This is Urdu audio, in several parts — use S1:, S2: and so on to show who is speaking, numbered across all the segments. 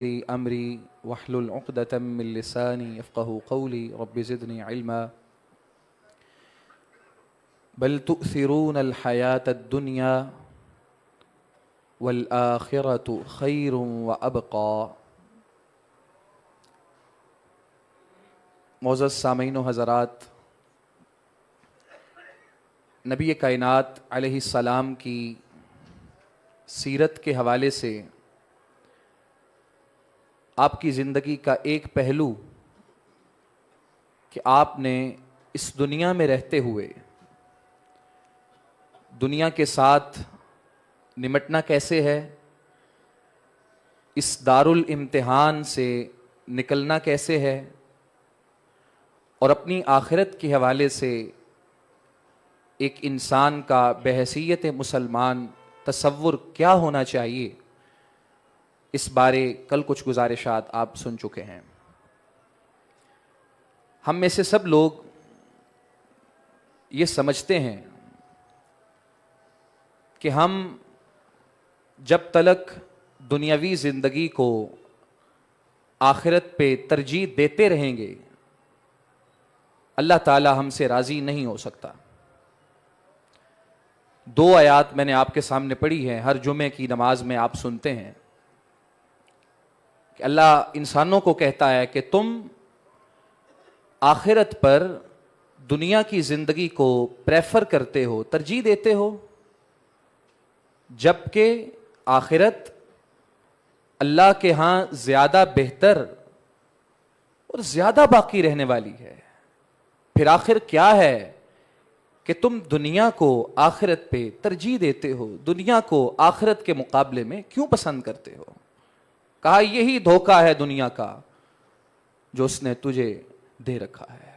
S1: أمري واحلل عقدة من لساني يفقهوا قولي رب زدني علما بل تؤثرون الحياة الدنيا والآخرة خير وأبقى۔ معزز سامعین و حضرات، نبی کائنات علیہ السلام کی سیرت کے حوالے سے آپ کی زندگی کا ایک پہلو کہ آپ نے اس دنیا میں رہتے ہوئے دنیا کے ساتھ نمٹنا کیسے ہے، اس دارالامتحان سے نکلنا کیسے ہے، اور اپنی آخرت کے حوالے سے ایک انسان کا بحیثیت مسلمان تصور کیا ہونا چاہیے، اس بارے کل کچھ گزارشات آپ سن چکے ہیں۔ ہم میں سے سب لوگ یہ سمجھتے ہیں کہ ہم جب تلک دنیاوی زندگی کو آخرت پہ ترجیح دیتے رہیں گے اللہ تعالی ہم سے راضی نہیں ہو سکتا۔ دو آیات میں نے آپ کے سامنے پڑھی ہیں، ہر جمعے کی نماز میں آپ سنتے ہیں کہ اللہ انسانوں کو کہتا ہے کہ تم آخرت پر دنیا کی زندگی کو پریفر کرتے ہو، ترجیح دیتے ہو، جبکہ آخرت اللہ کے ہاں زیادہ بہتر اور زیادہ باقی رہنے والی ہے۔ پھر آخر کیا ہے کہ تم دنیا کو آخرت پہ ترجیح دیتے ہو، دنیا کو آخرت کے مقابلے میں کیوں پسند کرتے ہو؟ کہا یہی دھوکہ ہے دنیا کا جو اس نے تجھے دے رکھا ہے۔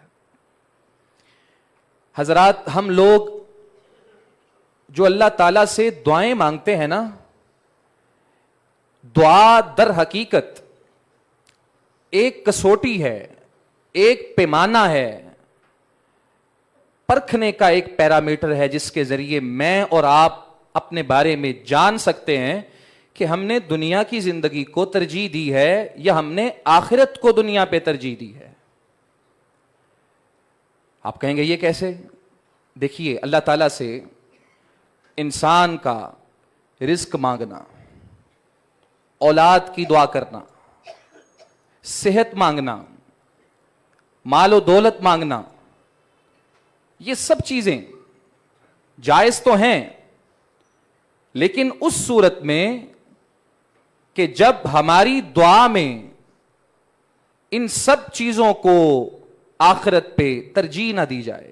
S1: حضرات، ہم لوگ جو اللہ تعالیٰ سے دعائیں مانگتے ہیں نا، دعا در حقیقت ایک کسوٹی ہے، ایک پیمانہ ہے، پرکھنے کا ایک پیرامیٹر ہے جس کے ذریعے میں اور آپ اپنے بارے میں جان سکتے ہیں کہ ہم نے دنیا کی زندگی کو ترجیح دی ہے یا ہم نے آخرت کو دنیا پہ ترجیح دی ہے۔ آپ کہیں گے یہ کیسے؟ دیکھیے، اللہ تعالیٰ سے انسان کا رزق مانگنا، اولاد کی دعا کرنا، صحت مانگنا، مال و دولت مانگنا، یہ سب چیزیں جائز تو ہیں، لیکن اس صورت میں کہ جب ہماری دعا میں ان سب چیزوں کو آخرت پہ ترجیح نہ دی جائے۔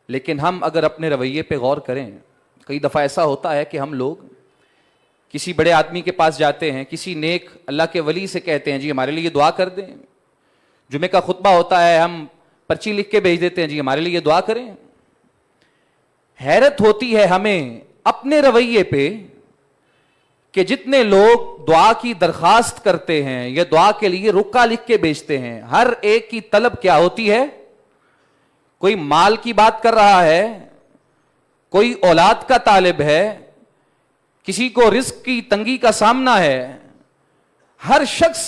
S1: لیکن ہم اگر اپنے رویے پہ غور کریں، کئی دفعہ ایسا ہوتا ہے کہ ہم لوگ کسی بڑے آدمی کے پاس جاتے ہیں، کسی نیک اللہ کے ولی سے کہتے ہیں جی ہمارے لیے دعا کر دیں، جمعے کا خطبہ ہوتا ہے ہم پرچی لکھ کے بھیج دیتے ہیں جی ہمارے لیے دعا کریں۔ حیرت ہوتی ہے ہمیں اپنے رویے پہ کہ جتنے لوگ دعا کی درخواست کرتے ہیں یا دعا کے لیے رکا لکھ کے بیچتے ہیں، ہر ایک کی طلب کیا ہوتی ہے؟ کوئی مال کی بات کر رہا ہے، کوئی اولاد کا طالب ہے، کسی کو رزق کی تنگی کا سامنا ہے۔ ہر شخص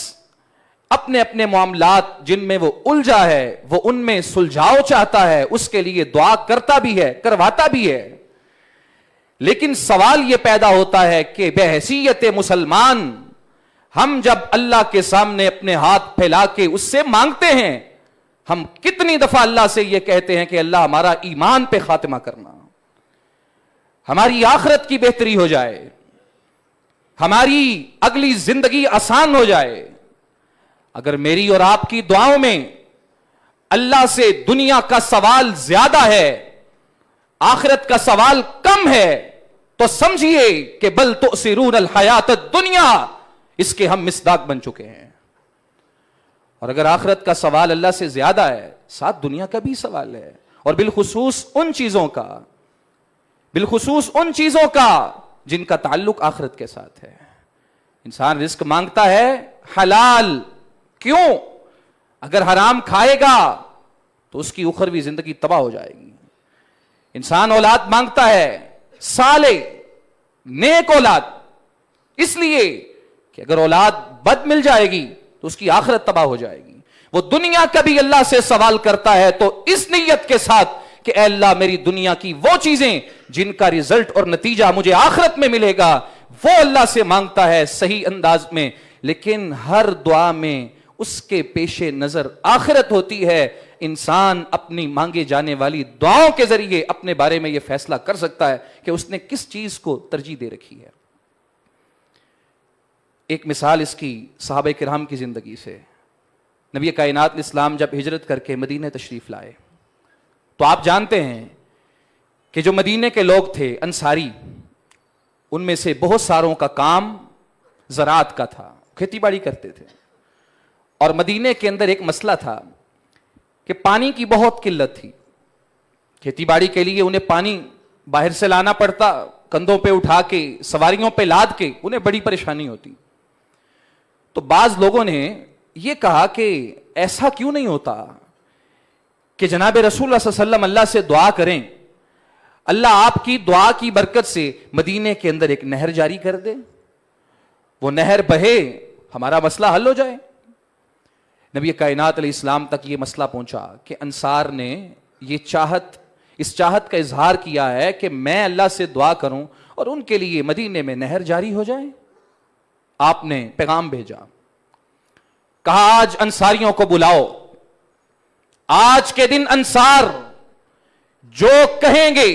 S1: اپنے اپنے معاملات جن میں وہ الجھا ہے وہ ان میں سلجھاؤ چاہتا ہے، اس کے لیے دعا کرتا بھی ہے، کرواتا بھی ہے۔ لیکن سوال یہ پیدا ہوتا ہے کہ بحیثیت مسلمان ہم جب اللہ کے سامنے اپنے ہاتھ پھیلا کے اس سے مانگتے ہیں، ہم کتنی دفعہ اللہ سے یہ کہتے ہیں کہ اللہ ہمارا ایمان پہ خاتمہ کرنا، ہماری آخرت کی بہتری ہو جائے، ہماری اگلی زندگی آسان ہو جائے۔ اگر میری اور آپ کی دعاؤں میں اللہ سے دنیا کا سوال زیادہ ہے، آخرت کا سوال کم ہے، تو سمجھیے کہ بل تؤثرون الحیات الدنیا اس کے ہم مصداق بن چکے ہیں۔ اور اگر آخرت کا سوال اللہ سے زیادہ ہے، ساتھ دنیا کا بھی سوال ہے، اور بالخصوص ان چیزوں کا جن کا تعلق آخرت کے ساتھ ہے۔ انسان رزق مانگتا ہے حلال، کیوں؟ اگر حرام کھائے گا تو اس کی اخروی زندگی تباہ ہو جائے گی۔ انسان اولاد مانگتا ہے، صالح نیک اولاد، اس لیے کہ اگر اولاد بد مل جائے گی تو اس کی آخرت تباہ ہو جائے گی. وہ دنیا کا بھی اللہ سے سوال کرتا ہے تو اس نیت کے ساتھ کہ اے اللہ میری دنیا کی وہ چیزیں جن کا رزلٹ اور نتیجہ مجھے آخرت میں ملے گا وہ اللہ سے مانگتا ہے صحیح انداز میں. لیکن ہر دعا میں اس کے پیش نظر آخرت ہوتی ہے. انسان اپنی مانگے جانے والی دعاؤں کے ذریعے اپنے بارے میں یہ فیصلہ کر سکتا ہے کہ اس نے کس چیز کو ترجیح دے رکھی ہے. ایک مثال اس کی صحابہ کرام کی زندگی سے. نبی کائنات اسلام جب ہجرت کر کے مدینہ تشریف لائے تو آپ جانتے ہیں کہ جو مدینے کے لوگ تھے انصاری، ان میں سے بہت ساروں کا کام زراعت کا تھا، کھیتی باڑی کرتے تھے. اور مدینے کے اندر ایک مسئلہ تھا کہ پانی کی بہت قلت تھی. کھیتی باڑی کے لیے انہیں پانی باہر سے لانا پڑتا، کندھوں پہ اٹھا کے، سواریوں پہ لاد کے، انہیں بڑی پریشانی ہوتی. تو بعض لوگوں نے یہ کہا کہ ایسا کیوں نہیں ہوتا کہ جناب رسول اللہ صلی اللہ علیہ وسلم اللہ سے دعا کریں، اللہ آپ کی دعا کی برکت سے مدینے کے اندر ایک نہر جاری کر دے، وہ نہر بہے، ہمارا مسئلہ حل ہو جائے. نبی کائنات علیہ السلام تک یہ مسئلہ پہنچا کہ انصار نے اس چاہت کا اظہار کیا ہے کہ میں اللہ سے دعا کروں اور ان کے لیے مدینے میں نہر جاری ہو جائے. آپ نے پیغام بھیجا، کہا آج انصاریوں کو بلاؤ، آج کے دن انصار جو کہیں گے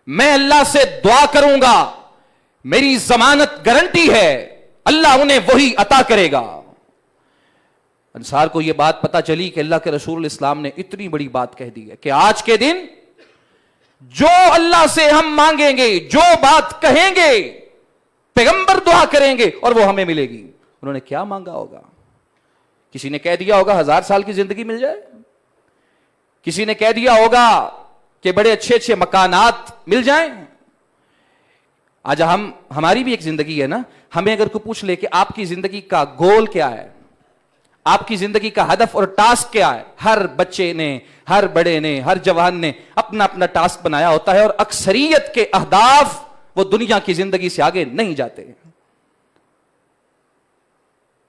S1: میں اللہ سے دعا کروں گا، میری ضمانت گارنٹی ہے اللہ انہیں وہی عطا کرے گا. انصار کو یہ بات پتا چلی کہ اللہ کے رسول اسلام نے اتنی بڑی بات کہہ دی ہے کہ آج کے دن جو اللہ سے ہم مانگیں گے، جو بات کہیں گے، پیغمبر دعا کریں گے اور وہ ہمیں ملے گی. انہوں نے کیا مانگا ہوگا؟ کسی نے کہہ دیا ہوگا 1000 سال کی زندگی مل جائے، کسی نے کہہ دیا ہوگا کہ بڑے اچھے اچھے مکانات مل جائیں. آج ہماری بھی ایک زندگی ہے نا، ہمیں اگر کوئی پوچھ لے کہ آپ کی زندگی کا گول کیا ہے، آپ کی زندگی کا ہدف اور ٹاسک کیا ہے، ہر بچے نے، ہر بڑے نے، ہر جوان نے اپنا اپنا ٹاسک بنایا ہوتا ہے اور اکثریت کے اہداف وہ دنیا کی زندگی سے آگے نہیں جاتے.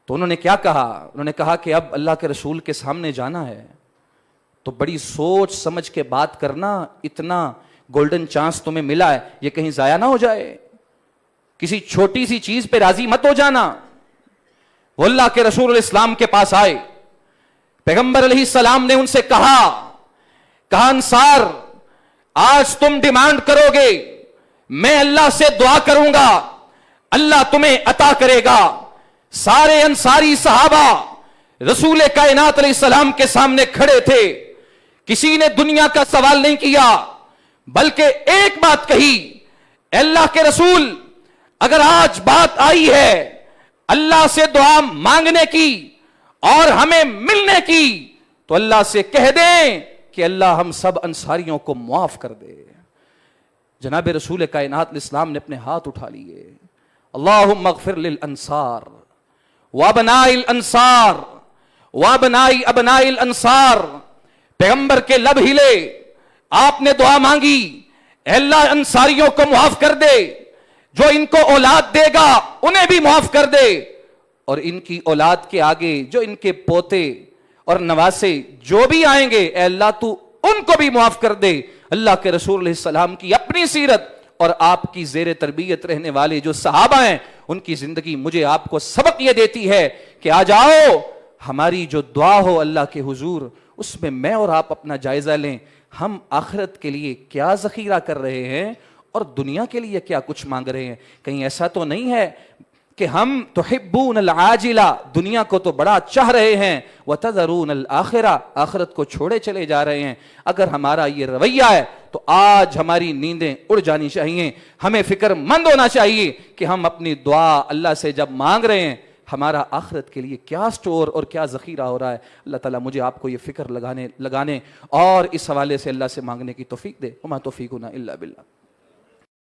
S1: تو انہوں نے کیا کہا؟ انہوں نے کہا کہ اب اللہ کے رسول کے سامنے جانا ہے تو بڑی سوچ سمجھ کے بات کرنا، اتنا گولڈن چانس تمہیں ملا ہے، یہ کہیں ضائع نہ ہو جائے. کسی چھوٹی سی چیز پہ راضی مت ہو جانا. وہ اللہ کے رسول الاسلام کے پاس آئے، پیغمبر علیہ السلام نے ان سے کہا انصار آج تم ڈیمانڈ کرو گے، میں اللہ سے دعا کروں گا، اللہ تمہیں عطا کرے گا. سارے انصاری صحابہ رسول کائنات علیہ السلام کے سامنے کھڑے تھے، کسی نے دنیا کا سوال نہیں کیا بلکہ ایک بات کہی، اللہ کے رسول اگر آج بات آئی ہے اللہ سے دعا مانگنے کی اور ہمیں ملنے کی تو اللہ سے کہہ دیں کہ اللہ ہم سب انصاریوں کو معاف کر دے. جناب رسول کائنات الاسلام نے اپنے ہاتھ اٹھا لیے، اللہم اغفر للانصار وابناء الانصار وابناء ابناء الانصار. پیغمبر کے لب ہلے، آپ نے دعا مانگی، اے اللہ انصاریوں کو معاف کر دے، جو ان کو اولاد دے گا انہیں بھی معاف کر دے، اور ان کی اولاد کے آگے جو ان کے پوتے اور نواسے جو بھی آئیں گے اے اللہ تو ان کو بھی معاف کر دے. اللہ کے رسول علیہ السلام کی اپنی سیرت اور آپ کی زیر تربیت رہنے والے جو صحابہ ہیں ان کی زندگی مجھے آپ کو سبق یہ دیتی ہے کہ آ جاؤ، ہماری جو دعا ہو اللہ کے حضور اس میں میں اور آپ اپنا جائزہ لیں، ہم آخرت کے لیے کیا ذخیرہ کر رہے ہیں اور دنیا کے لیے کیا کچھ مانگ رہے ہیں. کہیں ایسا تو نہیں ہے کہ ہم تحبون العاجلہ، دنیا کو تو بڑا چاہ رہے ہیں، وتذرون الآخرہ، آخرت کو چھوڑے چلے جا رہے ہیں. اگر ہمارا یہ رویہ ہے تو آج ہماری نیندیں اڑ جانی چاہیے، ہمیں فکر مند ہونا چاہیے کہ ہم اپنی دعا اللہ سے جب مانگ رہے ہیں ہمارا آخرت کے لیے کیا سٹور اور کیا ذخیرہ ہو رہا ہے. اللہ تعالیٰ مجھے آپ کو یہ فکر لگانے اور اس حوالے سے اللہ سے مانگنے کی توفیق دے. وما توفیقنا الا باللہ.